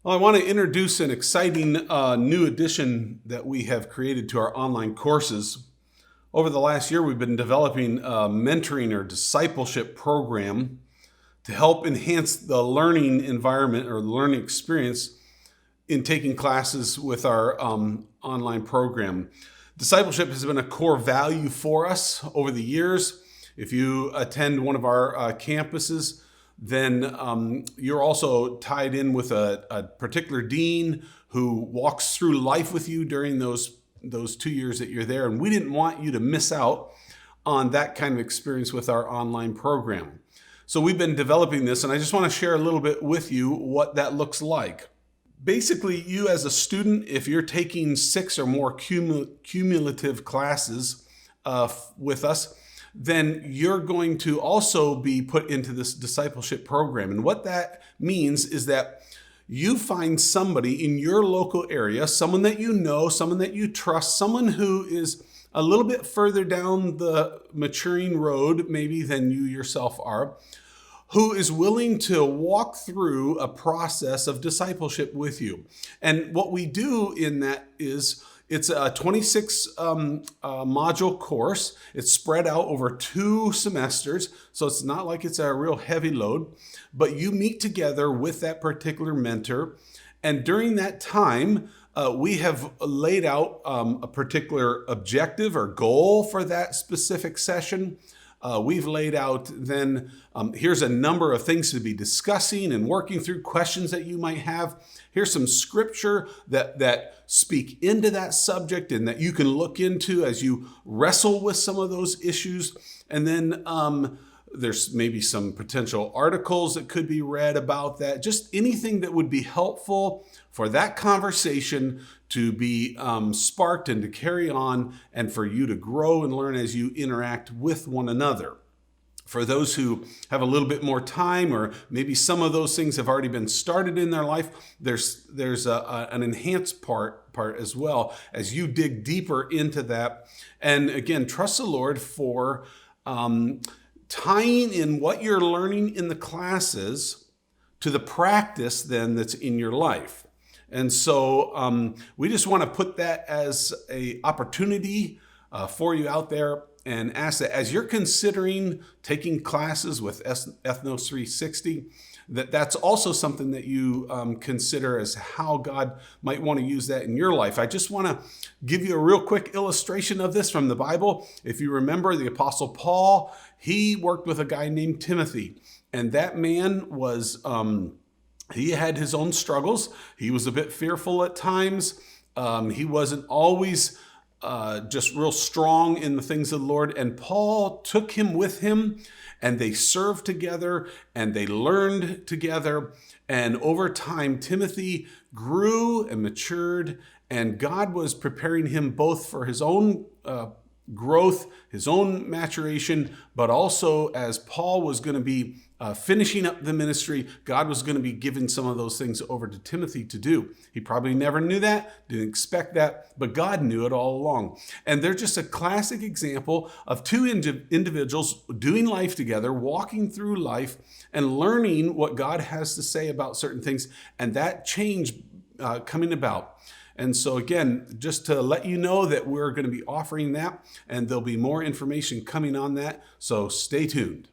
Well, I want to introduce an exciting new addition that we have created to our online courses. Over the last year, we've been developing a mentoring or discipleship program to help enhance the learning environment or learning experience in taking classes with our online program. Discipleship has been a core value for us over the years. If you attend one of our campuses, then you're also tied in with a particular dean who walks through life with you during those 2 years that you're there. And we didn't want you to miss out on that kind of experience with our online program. So we've been developing this, and I just want to share a little bit with you what that looks like. Basically, you as a student, if you're taking 6 or more cumulative classes with us, then you're going to also be put into this discipleship program. And what that means is that you find somebody in your local area, someone that you know, someone that you trust, someone who is a little bit further down the maturing road maybe than you yourself are, who is willing to walk through a process of discipleship with you. And what we do in that is it's a 26 module course. It's spread out over 2 semesters, so it's not like it's a real heavy load, but you meet together with that particular mentor. And during that time, we have laid out a particular objective or goal for that specific session. We've laid out then, here's a number of things to be discussing and working through, questions that you might have. Here's some scripture that speak into that subject and that you can look into as you wrestle with some of those issues. And then there's maybe some potential articles that could be read about that, just anything that would be helpful for that conversation to be sparked and to carry on, and for you to grow and learn as you interact with one another. For those who have a little bit more time, or maybe some of those things have already been started in their life, there's an enhanced part as well as you dig deeper into that. And again, trust the Lord for tying in what you're learning in the classes to the practice then that's in your life. And so we just want to put that as an opportunity for you out there, and ask that as you're considering taking classes with Ethnos 360, that's also something that you consider as how God might want to use that in your life. I just want to give you a real quick illustration of this from the Bible. If you remember, the Apostle Paul, he worked with a guy named Timothy, and that man was he had his own struggles. He was a bit fearful at times. He wasn't always just real strong in the things of the Lord. And Paul took him with him, and they served together, and they learned together. And over time, Timothy grew and matured, and God was preparing him both for his own growth, his own maturation, but also as Paul was going to be finishing up the ministry, God was going to be giving some of those things over to Timothy to do. He probably never knew that, didn't expect that, but God knew it all along. And they're just a classic example of 2 individuals doing life together, walking through life and learning what God has to say about certain things, and that change coming about. And so again, just to let you know that we're going to be offering that, and there'll be more information coming on that, so stay tuned.